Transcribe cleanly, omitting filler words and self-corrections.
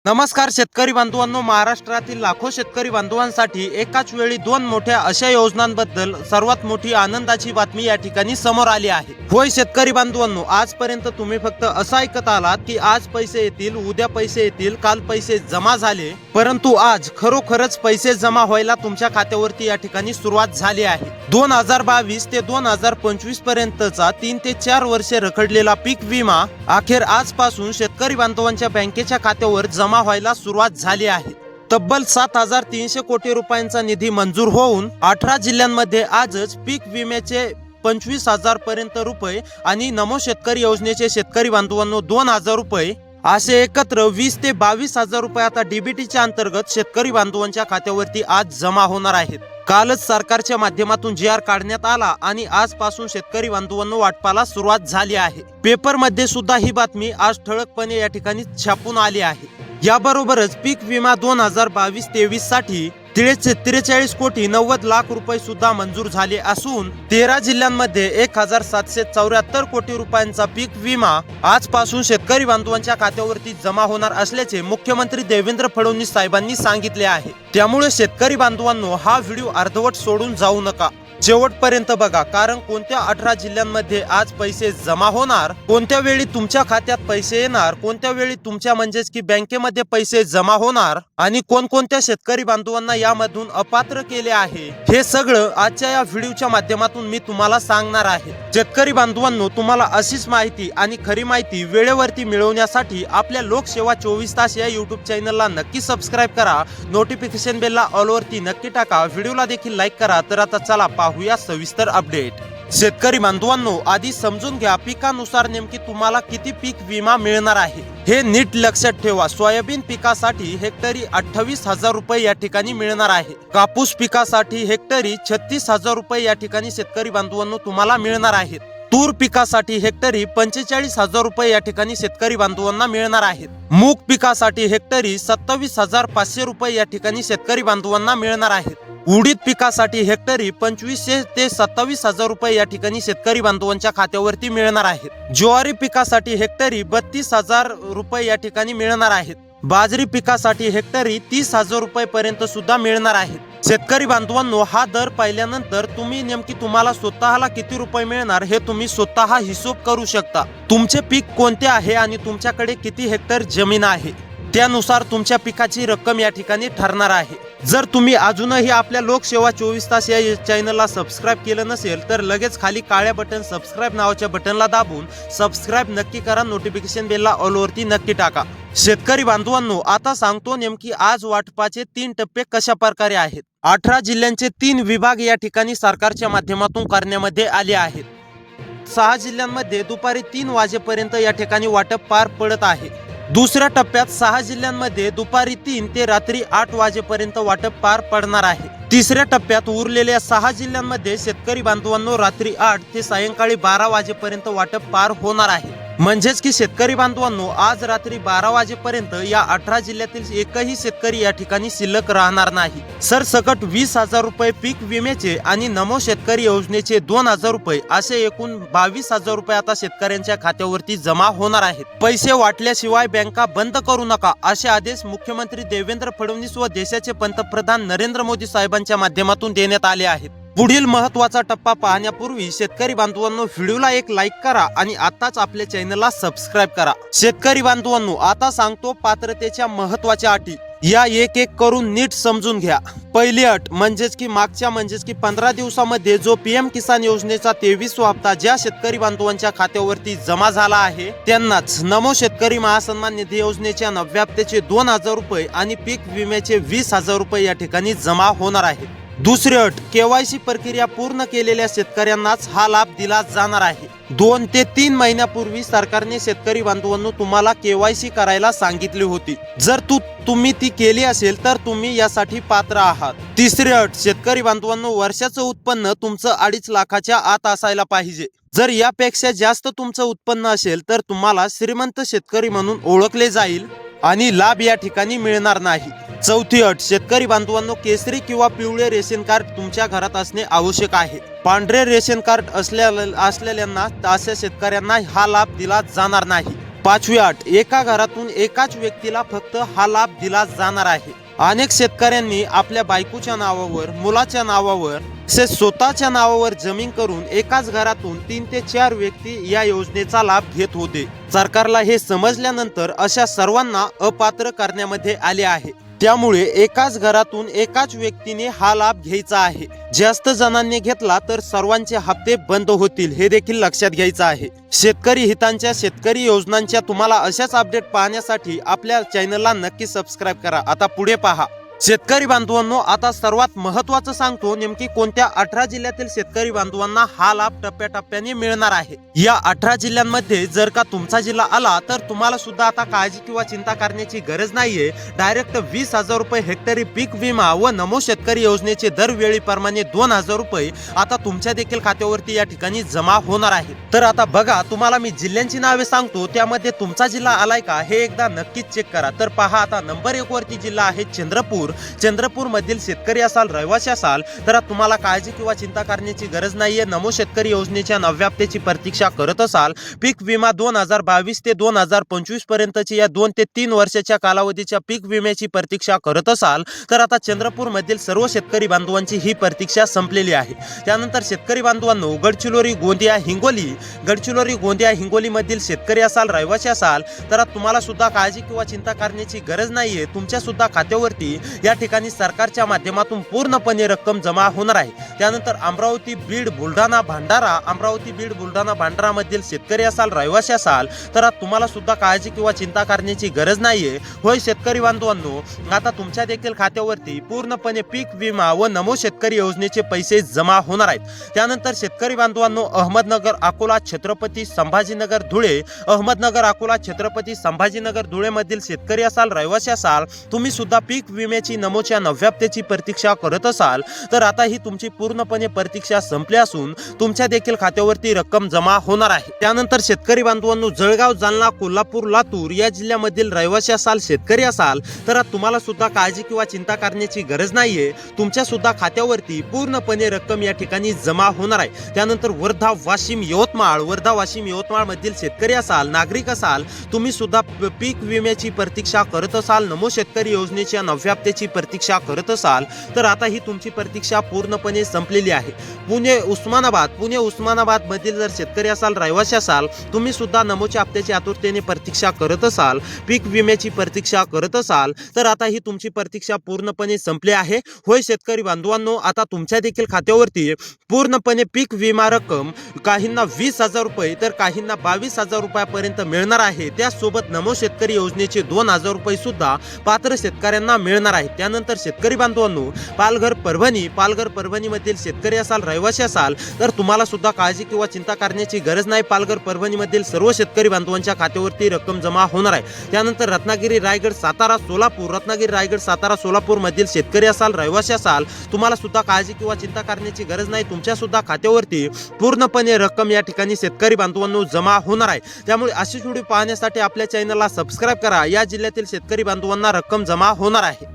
नमस्कार शेतकरी बांधवांनो, महाराष्ट्रातील लाखो शेतकरी बांधवांसाठी एकाच वेळी दोन मोठ्या अशा योजनांबद्दल सर्वात मोठी आनंदाची बातमी या ठिकाणी समोर आली आहे। होय शेतकरी बांधवांनो, आजपर्यंत तुम्ही फक्त असं ऐकत आलात की आज पैसे येतील, उद्या पैसे येतील, काल पैसे जमा झाले, परंतु आज खरोखरच पैसे जमा व्हायला तुमच्या खात्यावरती या ठिकाणी सुरुवात झाली आहे। 2022 ते 2025 पर्यंतचा 3 ते 4 वर्षे रखडलेला पीक विमा अखेर आजपासून शेतकरी बांधवांच्या बँकेच्या खात्यावर जमा व्हायला सुरुवात झाली आहे। तब्बल 7,300 कोटी रुपयांचा निधी मंजूर होऊन 18 जिल्ह्यांमध्ये आजच पीक विम्याचे 25,000 पर्यंत रुपये आणि नमो शेतकरी योजनेचे शेतकरी बांधवांनो 2,000 रुपये असे एकत्र 20 ते 22,000 रुपये आता डीबीटीच्या अंतर्गत शेतकरी बांधवांच्या खात्यावरती आज जमा होणार आहेत। कालच सरकारच्या माध्यमातून जी.आर काढण्यात आला आणि आजपासून शेतकरी बांधवांनो वाटपाला सुरुवात झाली आहे। पेपरमध्ये सुद्धा ही बातमी आज ठळकपणे या ठिकाणी छापून आली आहे। याबरोबरच पीक विमा 2022-23 साठी 43 कोटी 90 लाख रुपये सुद्धा मंजूर झाले असून 13 जिल्ह्यांमध्ये 1,774 कोटी रुपयांचा पीक विमा आजपासून शेतकरी बांधवांच्या खात्यावरती जमा होणार असल्याचे मुख्यमंत्री देवेंद्र फडणवीस साहेबांनी सांगितले आहे। त्यामुळे शेतकरी बांधवांनो हा व्हिडिओ अर्धवट सोडून जाऊ नका, शेवटपर्यंत बघा, कारण कोणत्या 18 जिल्ह्यांमध्ये आज पैसे जमा होणार, कोणत्या वेळी तुमच्या खात्यात पैसे येणार, कोणत्या वेळी तुमच्या म्हणजेच की बँकेमध्ये पैसे जमा होणार आणि कोणकोणत्या शेतकरी बांधवांना यामधून अपात्र केले आहे, हे सगळं आजच्या या व्हिडिओच्या माध्यमातून मी तुम्हाला सांगणार आहे। शेतकरी बांधवांनो, तुम्हाला अशीच माहिती आणि खरी माहिती वेळेवरती मिळवण्यासाठी आपल्या लोकसेवा 24 तास या युट्यूब चॅनलला नक्की सबस्क्राईब करा, नोटिफिकेशन बेलला ऑल वरती नक्की टाका, व्हिडिओला देखील लाईक करा। तर आता चला पाहूया सविस्तर अपडेट। शेतकरी बांधवांनो, आधी समजून घ्या पिकानुसार नेमकी तुम्हाला किती पीक विमा मिळणार आहे हे नीट लक्षात ठेवा। सोयाबीन पिकासाठी हेक्टरी 28,000 रुपये या ठिकाणी मिळणार आहे। कापूस पिकासाठी हेक्टरी 36,000 रुपये या ठिकाणी शेतकरी बांधवांनो तुम्हाला मिळणार आहेत। तूर पिकासाठी हेक्टरी 45,000 रुपये या ठिकाणी शेतकरी बांधवांना मिळणार आहेत। मूग पिकासाठी हेक्टरी 27,500 रुपये या ठिकाणी शेतकरी बांधवांना मिळणार आहेत। उडीद पिकासाठी हेक्टरी 2500 ते 27,000 रुपये या ठिकाणी शेतकरी बांधवांच्या खात्यावरती मिळणार आहेत। ज्वारी पिकासाठी हेक्टरी 32,000 रुपये या ठिकाणी मिळणार आहेत। बाजरी पिकासाठी हेक्टरी 30,000 रुपये पर्यंत सुद्धा मिळणार आहेत। शेतकरी बांधवांनो, हा दर पाहिल्यानंतर तुम्ही नेमकी तुम्हाला स्वतःला किती रुपये मिळणार हे तुम्ही स्वतः हिशोब करू शकता। तुमचे पीक कोणते आहे आणि तुमच्याकडे किती हेक्टर जमीन आहे त्यानुसार तुमच्या पिकाची रक्कम या ठिकाणी ठरणार आहे। जर तुम्ही अजूनही आपल्या लोकसेवा 24 तास या चॅनलला सबस्क्राईब केलं नसेल तर लगेच खाली काळ्या बटन सबस्क्राईब नावाच्या बटनला दाबून सबस्क्राईब नक्की करा, नोटिफिकेशन बेलला ऑल वरती नक्की टाका। शेतकरी बांधवांनो, आता सांगतो नेमकी आज वाटपाचे 3 टप्पे कशा प्रकारे आहेत। 18 जिल्ह्यांचे 3 विभाग या ठिकाणी सरकारच्या माध्यमातून करण्यामध्ये आले आहेत। 6 जिल्ह्यांमध्ये दुपारी 3 वाजेपर्यंत या ठिकाणी वाटप पार पडत आहे। दुसऱ्या टप्प्यात 6 जिल्ह्यांमध्ये दुपारी 3 ते रात्री 8 वाजेपर्यंत वाटप पार पडणार आहे। तिसऱ्या टप्प्यात उरलेल्या 6 जिल्ह्यांमध्ये शेतकरी बांधवांनो रात्री 8 ते सायंकाळी 12 वाजेपर्यंत वाटप पार होणार आहे। म्हणजेच की शेतकरी बांधवांनो, आज रात्री 12 वाजेपर्यंत या 18 जिल्ह्यातील एकही शेतकरी या ठिकाणी शिल्लक राहणार नाही। सरसकट 20,000 रुपये पीक विम्याचे आणि नमो शेतकरी योजनेचे 2,000 रुपये असे एकूण 22,000 रुपये आता शेतकऱ्यांच्या खात्यावरती जमा होणार आहेत। पैसे वाटल्याशिवाय बँका बंद करू नका असे आदेश मुख्यमंत्री देवेंद्र फडणवीस व देशाचे पंतप्रधान नरेंद्र मोदी साहेबांच्या माध्यमातून देण्यात आले आहेत। पुढील महत्त्वाचा टप्पा पाहण्यापूर्वी शेतकरी बांधवांनो, व्हिडिओला एक लाईक करा आणि आताच आपल्या चॅनलला सबस्क्राईब करा। शेतकरी बांधवांनो, आता सांगतो पात्रतेच्या महत्त्वाच्या अटी, या एक एक करून नीट समजून घ्या। पहिली अट म्हणजेच की 15 दिवसामध्ये जो पीएम किसान योजनेचा 23वा हप्ता ज्या शेतकरी बांधवांच्या खात्यावरती जमा झाला आहे त्यांनाच नमो शेतकरी महासन्मान निधी योजनेच्या 9व्या हप्त्याचे 2,000 रुपये आणि पीक विम्याचे 20,000 रुपये या ठिकाणी जमा होणार आहेत। दुसरी अट, केवायसी प्रक्रिया पूर्ण केलेल्या शेतकऱ्यांनाच हा लाभ दिला जाणार आहे। 2 ते 3 महिन्यापूर्वी सरकारने शेतकरी बांधवांनो तुम्हाला केवायसी करायला सांगितली होती। जर तुम्ही ती केली असेल तर तुम्ही यासाठी पात्र आहात। तिसरी अट, शेतकरी बांधवांनो वर्षाचं उत्पन्न तुमचं 2.5 लाखाच्या आत असायला पाहिजे। जर यापेक्षा जास्त तुमचं उत्पन्न असेल तर तुम्हाला श्रीमंत शेतकरी म्हणून ओळखले जाईल आणि लाभ या ठिकाणी मिळणार नाही। चौथी अट, शेतकरी बांधवांनो केसरी किंवा पिवळे रेशन कार्ड तुमच्या घरात असणे आवश्यक आहे। पांढरे रेशन कार्ड असलेल्यांना अशा शेतकऱ्यांना हा लाभ दिला जाणार नाही। 5वी अट, एका घरातून एकाच व्यक्तीला फक्त हा लाभ दिला जाणार आहे. अनेक शेतकऱ्यांनी आपल्या बायकोच्या नावावर, मुलाच्या नावावर तसेच स्वतःच्या नावावर जमीन करून एकाच घरातून 3 ते 4 व्यक्ती या योजनेचा लाभ घेत होते. सरकारला हे समजल्यानंतर अशा सर्वांना अपात्र करण्यामध्ये आले आहे. त्यामुळे एकाच घरातून एकाच व्यक्तीने हा लाभ घ्यायचा आहे. जास्त जणांनी घेतला तर सर्वांचे हप्ते बंद होतील, हे देखील लक्षात घ्यायचं आहे. शेतकरी हितांच्या, शेतकरी योजनांच्या तुम्हाला अशाच अपडेट पाहण्यासाठी आपल्या चॅनलला नक्की सबस्क्राईब करा. आता पुढे पहा. शेतकरी बांधवांनो, आता सर्वात महत्त्वाचं सांगतो, नेमकी कोणत्या 18 जिल्ह्यातील शेतकरी बांधवांना हा लाभ टप्प्याटप्प्याने मिळणार आहे. या 18 जिल्ह्यांमध्ये जर का तुमचा जिल्हा आला तर तुम्हाला सुद्धा आता काळजी किंवा चिंता करण्याची गरज नाहीये. डायरेक्ट 20,000 रुपये हेक्टरी पीक विमा व नमो शेतकरी योजनेचे दरवेळीप्रमाणे 2,000 रुपये आता तुमच्या देखील खात्यावरती या ठिकाणी जमा होणार आहेत. तर आता बघा, तुम्हाला मी जिल्ह्यांची नावे सांगतो, त्यामध्ये तुमचा जिल्हा आलाय का हे एकदा नक्कीच चेक करा. तर पहा, आता नंबर 1 वरती जिल्हा आहे चंद्रपूर. चंद्रपूर मधील शेतकरी असाल, रहिवासी असाल तर तुम्हाला काळजी किंवा चिंता करण्याची गरज नाहीये. नमो शेतकरी योजनेच्या 9व्या हप्त्याची प्रतीक्षा करत असाल, पीक विमा 2022 ते 2025 पर्यंतची या 2 ते 3 वर्षाच्या कालावधीच्या पीक विम्याची प्रतीक्षा करत असाल तर आता चंद्रपूर मधील सर्व शेतकरी बांधवांची ही प्रतीक्षा संपलेली आहे. त्यानंतर शेतकरी बांधवांनो, गडचिरोली, गोंदिया, हिंगोली, गडचिरोली, गोंदिया, हिंगोली मधील शेतकरी असाल, रहिवासी असाल तर तुम्हाला सुद्धा काळजी किंवा चिंता करण्याची गरज नाहीये. तुमच्या सुद्धा खात्यावरती या ठिकाणी सरकारच्या माध्यमातून पूर्णपणे रक्कम जमा होणार आहे. त्यानंतर अमरावती, बीड, बुलढाणा, भंडारा, अमरावती, बीड, बुलढाणा, भंडारा मधील शेतकरी असाल, रहिवासी असाल तर तुम्हाला सुद्धा काळजी किंवा चिंता करण्याची गरज नाहीये. होय शेतकरी बांधवांनो, आता तुमच्या देखील खात्यावरती पूर्णपणे पीक विमा व नमो शेतकरी योजनेचे पैसे जमा होणार आहेत. त्यानंतर शेतकरी बांधवांनो, अहमदनगर, अकोला, छत्रपती संभाजीनगर, धुळे, अहमदनगर, अकोला, छत्रपती संभाजीनगर, धुळे मधील शेतकरी असाल, रहिवासी असाल, तुम्ही सुद्धा पीक विम्याची नमोच्या 9व्या हप्त्याची प्रतीक्षा करत असाल तर आता ही तुमची पूर्णपणे प्रतीक्षा संपली असून तुमच्या देखील खात्यावरती रक्कम जमा होणार आहे. त्यानंतर शेतकरी बांधवांनो, जळगाव, जालना, कोल्हापूर, लातूर या जिल्ह्यामधील रहिवासी असाल, शेतकरी असाल तर तुम्हाला सुद्धा काळजी किंवा चिंता करण्याची गरज नाहीये. तुमच्या सुद्धा खात्यावरती पूर्णपणे रक्कम या ठिकाणी जमा होणार आहे. त्यानंतर वर्धा, वाशिम, यवतमाळ, वर्धा, वाशिम, यवतमाळ मधील शेतकरी असाल, नागरिक असाल, तुम्ही सुद्धा पीक विम्याची प्रतीक्षा करत असाल, नमो शेतकरी योजनेच्या 9व्या हप्त्याची प्रतीक्षा करत असाल तर आता ही तुमची प्रतीक्षा पूर्णपणे संपलेली आहे. पुणे, उस्मानाबाद मधील जर शेतकरी असाल, रहिवासी असाल, तुम्ही सुद्धा नमोच्या हप्त्याची आतुरतेने प्रतीक्षा करत असाल, पीक विम्याची प्रतीक्षा करत असाल तर आता ही तुमची प्रतीक्षा पूर्णपणे संपली आहे. होय शेतकरी बांधवांनो, आता तुमच्या देखील खात्यावरती पूर्णपणे पीक विमा रक्कम काहींना 20,000 रुपये तर काहींना 22,000 रुपयापर्यंत मिळणार आहे. त्यासोबत नमो शेतकरी योजनेचे 2,000 रुपये सुद्धा पात्र शेतकऱ्यांना मिळणार आहे. त्यानंतर शेतकरी बांधवांनो, पालघर, परभणी मधील शेतकरी असाल, रहिवासी असाल तर तुम्हाला सुद्धा काळजी किंवा चिंता करण्याची गरज नाही. पालघर, परभणी मधील सर्व शेतकरी बांधवांच्या खात्यावरती रक्कम जमा होणार आहे. त्यानंतर रत्नागिरी, रायगड, सातारा, सोलापूर मधील शेतकरी असाल, रहिवासी असाल, तुम्हाला सुद्धा काळजी किंवा चिंता करण्याची गरज नाही. तुमच्या सुद्धा खात्यावरती पूर्णपणे रक्कम या ठिकाणी शेतकरी बांधवांनो जमा होणार आहे. त्यामुळे अशी व्हिडिओ पाहण्यासाठी आपल्या चॅनलला सबस्क्राईब करा. या जिल्ह्यातील शेतकरी बांधवांना रक्कम जमा होणार आहे.